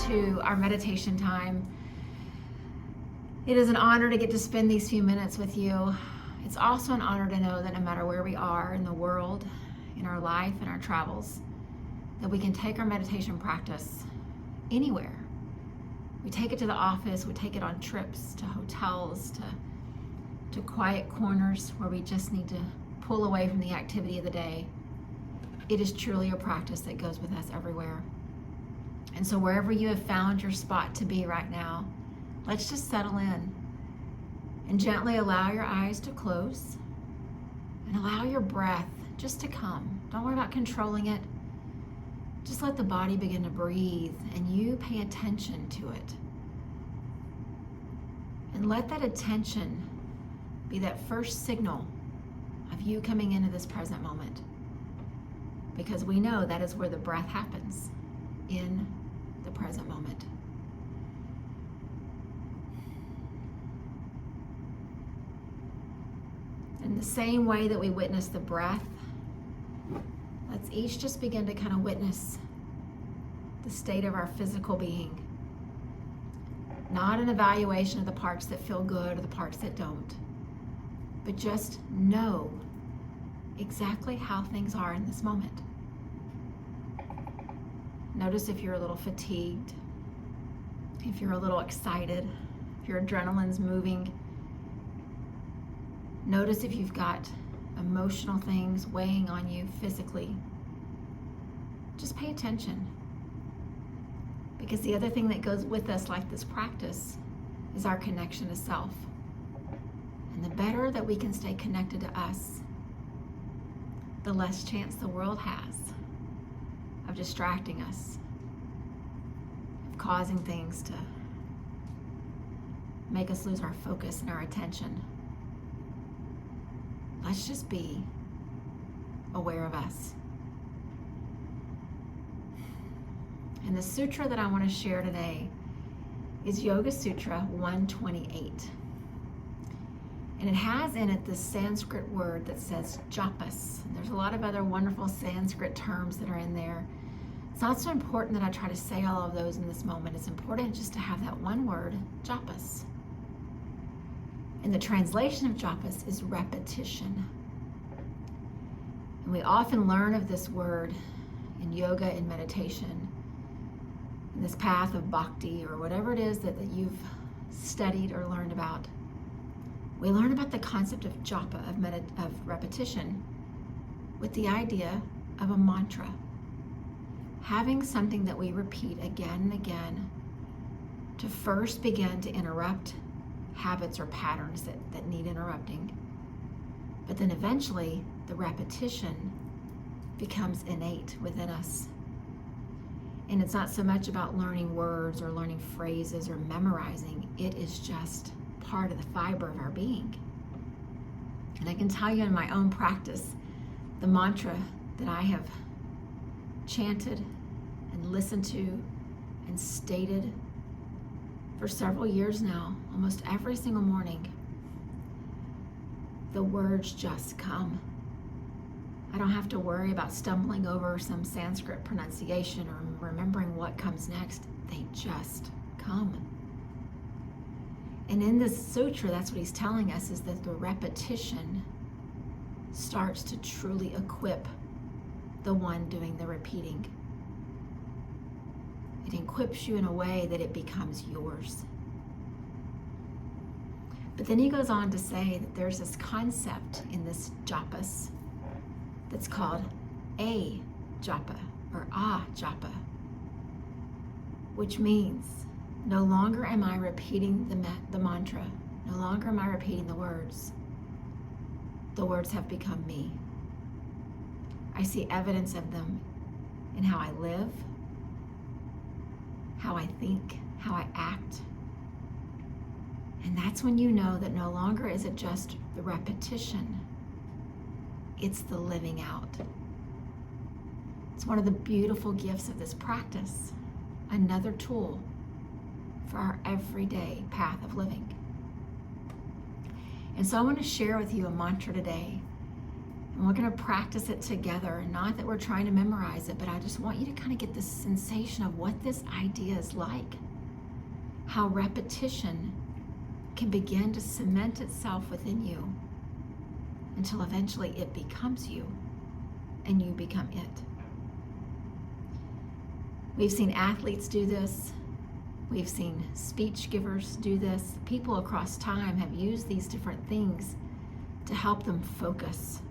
To our meditation time. It is an honor to get to spend these few minutes with you. It's also an honor to know that no matter where we are in the world, in our life, in our travels, that we can take our meditation practice anywhere. We take it to the office, we take it on trips, to hotels, to quiet corners where we just need to pull away from the activity of the day. It is truly a practice that goes with us everywhere. And so wherever you have found your spot to be right now, let's just settle in and gently allow your eyes to close and allow your breath just to come. Don't worry about controlling it. Just let the body begin to breathe and you pay attention to it. And let that attention be that first signal of you coming into this present moment. Because we know that is where the breath happens, in the present moment. In the same way that we witness the breath, let's each just begin to kind of witness the state of our physical being. Not an evaluation of the parts that feel good or the parts that don't, but just know exactly how things are in this moment. Notice if you're a little fatigued, if you're a little excited, if your adrenaline's moving. Notice if you've got emotional things weighing on you physically. Just pay attention. Because the other thing that goes with us, like this practice, is our connection to self. And the better that we can stay connected to us, the less chance the world has of distracting us, of causing things to make us lose our focus and our attention. Let's just be aware of us. And the sutra that I want to share today is Yoga Sutra 128. And it has in it this Sanskrit word that says japas. And there's a lot of other wonderful Sanskrit terms that are in there. It's not so important that I try to say all of those in this moment. It's important just to have that one word, japas. And the translation of japas is repetition. And we often learn of this word in yoga and meditation, in this path of bhakti or whatever it is that you've studied or learned about. We learn about the concept of japa, of repetition, with the idea of a mantra. Having something that we repeat again and again to first begin to interrupt habits or patterns that need interrupting. But then eventually the repetition becomes innate within us. And it's not so much about learning words or learning phrases or memorizing. It is just part of the fiber of our being. And I can tell you in my own practice, the mantra that I have chanted and listened to and stated for several years now, almost every single morning, the words just come. I don't have to worry about stumbling over some Sanskrit pronunciation or remembering what comes next. They just come. And in this sutra, that's what he's telling us, is that the repetition starts to truly equip the one doing the repeating. It equips you in a way that it becomes yours. But then he goes on to say that there's this concept in this japas that's called AJAPA or AJAPA, which means no longer am I repeating the mantra, no longer am I repeating the words. The words have become me. I see evidence of them in how I live, how I think, how I act. And that's when you know that no longer is it just the repetition, it's the living out. It's one of the beautiful gifts of this practice, another tool for our everyday path of living. And so I want to share with you a mantra today. And we're going to practice it together. Not that we're trying to memorize it, but I just want you to kind of get this sensation of what this idea is like. How repetition can begin to cement itself within you until eventually it becomes you and you become it. We've seen athletes do this. We've seen speech givers do this. People across time have used these different things to help them focus,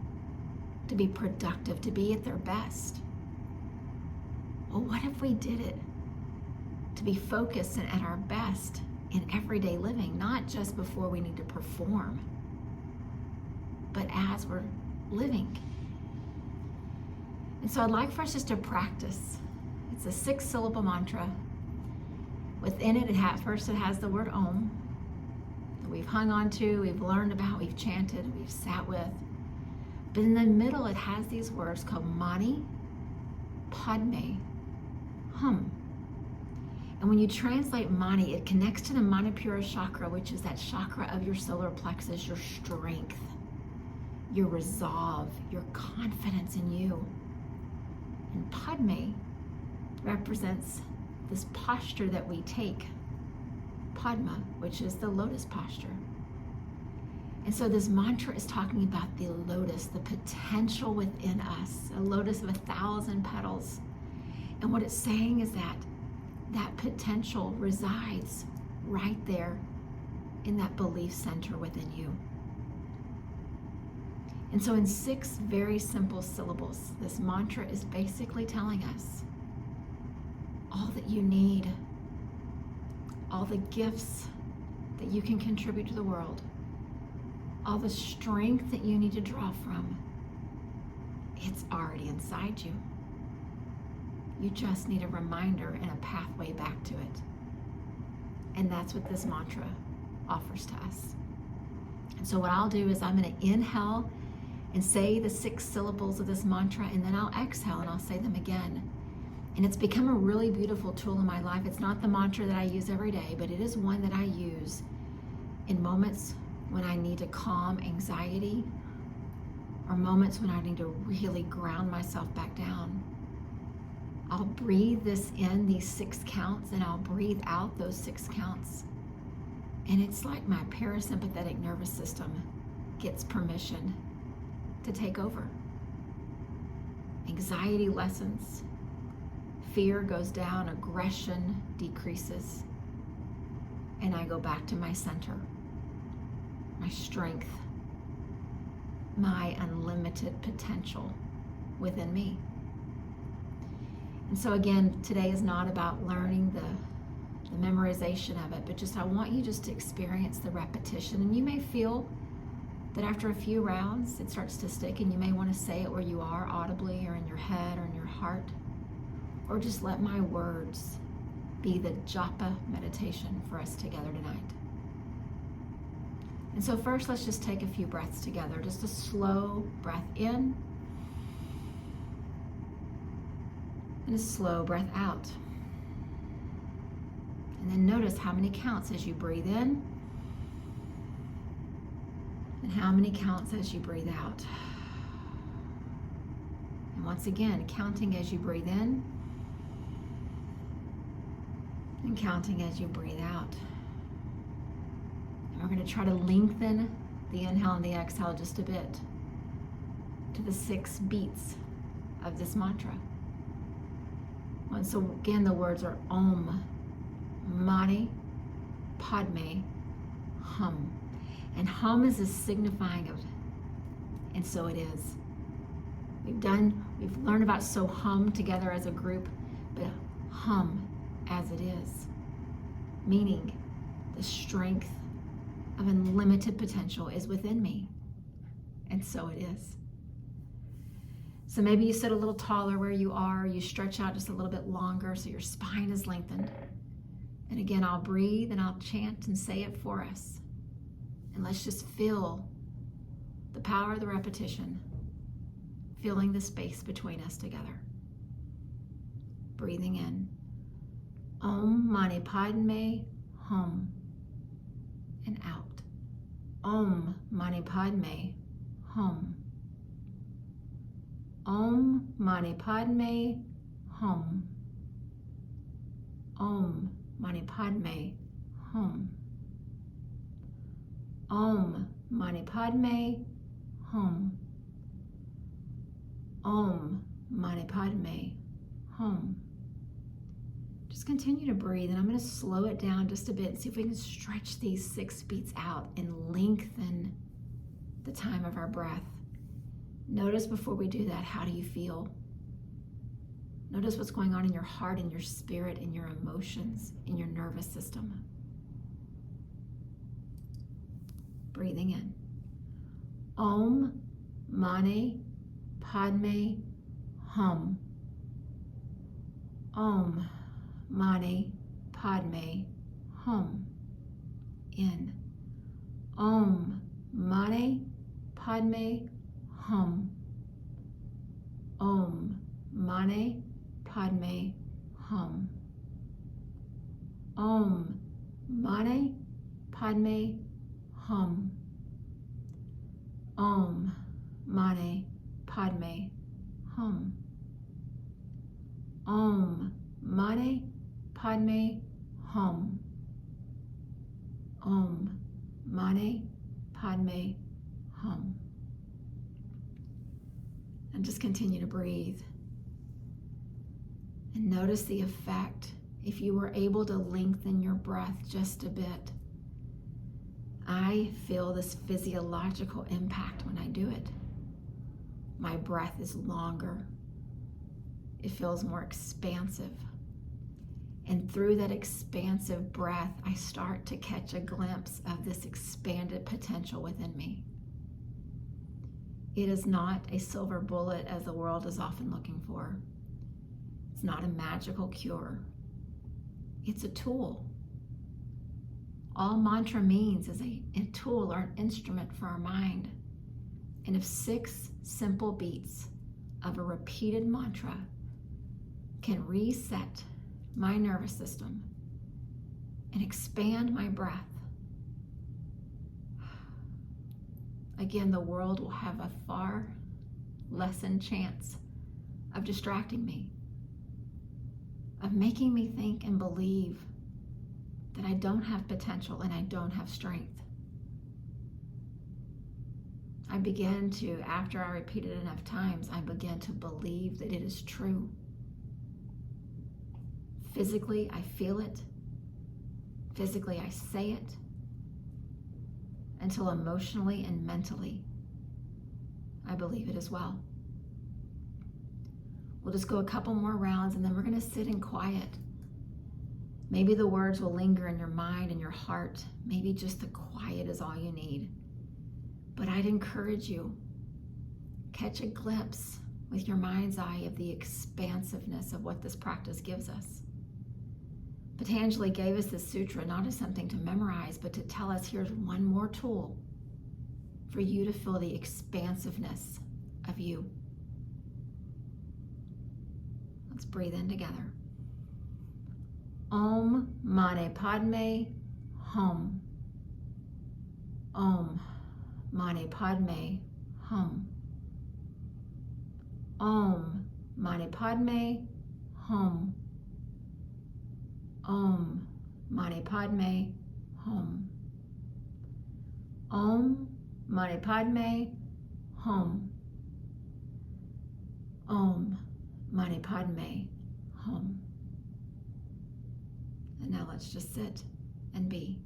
to be productive, to be at their best. Well, what if we did it to be focused and at our best in everyday living, not just before we need to perform, but as we're living? And so I'd like for us just to practice. It's a 6-syllable mantra. Within it, first it has the word Om that we've hung on to, we've learned about, we've chanted, we've sat with. But in the middle, it has these words called Mani, Padme, Hum. And when you translate Mani, it connects to the Manipura chakra, which is that chakra of your solar plexus, your strength, your resolve, your confidence in you. And Padme represents this posture that we take, Padma, which is the lotus posture. And so this mantra is talking about the lotus, the potential within us, a lotus of 1,000 petals. And what it's saying is that that potential resides right there in that belief center within you. And so in 6 very simple syllables, this mantra is basically telling us all that you need, all the gifts that you can contribute to the world, all the strength that you need to draw from, it's already inside you. You just need a reminder and a pathway back to it. And that's what this mantra offers to us. And so what I'll do is I'm going to inhale and say the 6 syllables of this mantra, and then I'll exhale and I'll say them again. And it's become a really beautiful tool in my life. It's not the mantra that I use every day, but it is one that I use in moments when I need to calm anxiety or moments when I need to really ground myself back down. I'll breathe this in, these 6 counts, and I'll breathe out those 6 counts. And it's like my parasympathetic nervous system gets permission to take over. Anxiety lessens. Fear goes down, aggression decreases, and I go back to my center, my strength, my unlimited potential within me. And so again, today is not about learning the memorization of it, but just I want you just to experience the repetition. And you may feel that after a few rounds, it starts to stick, and you may want to say it where you are audibly or in your head or in your heart. Or just let my words be the Japa meditation for us together tonight. And so first, let's just take a few breaths together. Just a slow breath in and a slow breath out. And then notice how many counts as you breathe in and how many counts as you breathe out. And once again, counting as you breathe in and counting as you breathe out. And we're going to try to lengthen the inhale and the exhale just a bit to the 6 beats of this mantra. And so again, the words are Om, Mani, Padme, Hum. And hum is a signifying of, and so it is. We've learned about so hum together as a group, but hum as it is, meaning the strength of unlimited potential is within me, and so it is. So maybe you sit a little taller where you are, you stretch out just a little bit longer so your spine is lengthened. And again, I'll breathe and I'll chant and say it for us. And let's just feel the power of the repetition, filling the space between us together. Breathing in. Om Mani Padme Hum. And out. Om Mani Padme Hum. Om Mani Padme Hum. Om Mani Padme Hum. Om Mani Padme Hum. Om Mani Padme Hum. Just continue to breathe, and I'm going to slow it down just a bit and see if we can stretch these 6 beats out and lengthen the time of our breath. Notice before we do that, how do you feel? Notice what's going on in your heart, in your spirit, in your emotions, in your nervous system. Breathing in. Om Mani Padme Hum. Om Mani Padme Hum. In. Om Mani Padme Hum. Om Mani Padme Hum. Om Mani Padme Hum. Om Mani Padme Hum. Om Mani Padme Hum. Om Mani Padme Hum. And just continue to breathe. And notice the effect. If you were able to lengthen your breath just a bit, I feel this physiological impact when I do it. My breath is longer. It feels more expansive. And through that expansive breath, I start to catch a glimpse of this expanded potential within me. It is not a silver bullet as the world is often looking for. It's not a magical cure. It's a tool. All mantra means is a tool or an instrument for our mind. And if 6 simple beats of a repeated mantra can reset my nervous system and expand my breath, again, the world will have a far lessened chance of distracting me, of making me think and believe that I don't have potential and I don't have strength. I begin to, after I repeat it enough times, I begin to believe that it is true. Physically, I feel it. Physically, I say it. Until emotionally and mentally, I believe it as well. We'll just go a couple more rounds and then we're going to sit in quiet. Maybe the words will linger in your mind and your heart. Maybe just the quiet is all you need. But I'd encourage you, catch a glimpse with your mind's eye of the expansiveness of what this practice gives us. Patanjali gave us this sutra not as something to memorize, but to tell us here's one more tool for you to feel the expansiveness of you. Let's breathe in together. Om Mani Padme Hum. Om Mani Padme Hum. Om Mani Padme Hum. Om Mani Padme Hum. Om Mani Padme Hum. Om Mani Padme Hum. And now let's just sit and be.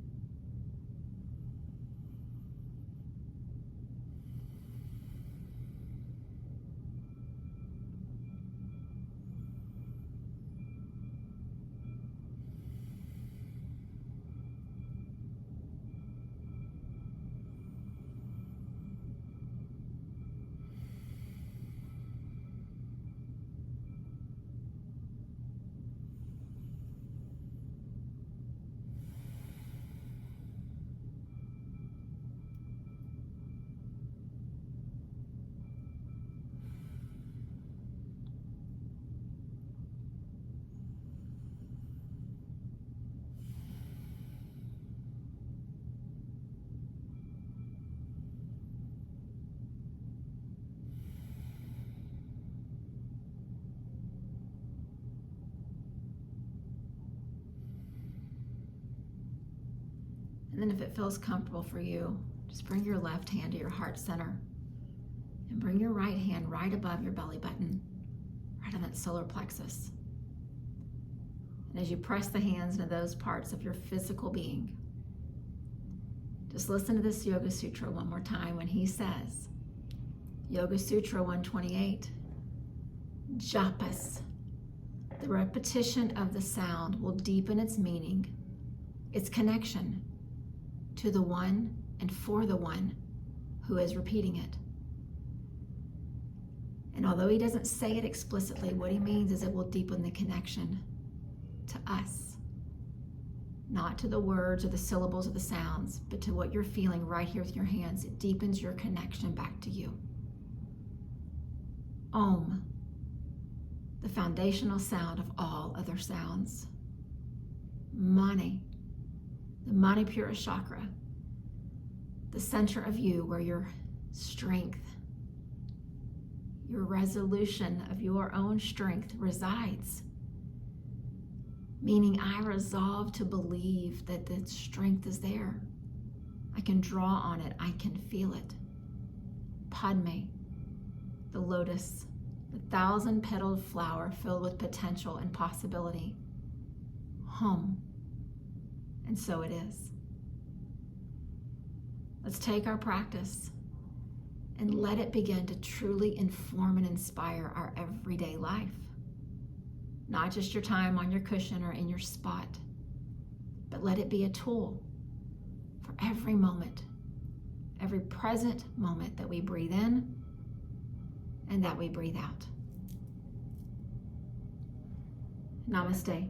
And then if it feels comfortable for you, just bring your left hand to your heart center and bring your right hand right above your belly button, right on that solar plexus. And as you press the hands into those parts of your physical being, just listen to this Yoga Sutra one more time when he says, Yoga Sutra 128, Japas, the repetition of the sound will deepen its meaning, its connection to the one and for the one who is repeating it. And although he doesn't say it explicitly, what he means is it will deepen the connection to us, not to the words or the syllables or the sounds, but to what you're feeling right here with your hands. It deepens your connection back to you. Om, the foundational sound of all other sounds. Mani, the Manipura chakra, the center of you where your strength, your resolution of your own strength resides. Meaning I resolve to believe that the strength is there. I can draw on it. I can feel it. Padme, the lotus, the 1,000-petaled flower filled with potential and possibility. Hum. And so it is. Let's take our practice and let it begin to truly inform and inspire our everyday life. Not just your time on your cushion or in your spot, but let it be a tool for every moment, every present moment that we breathe in and that we breathe out. Namaste.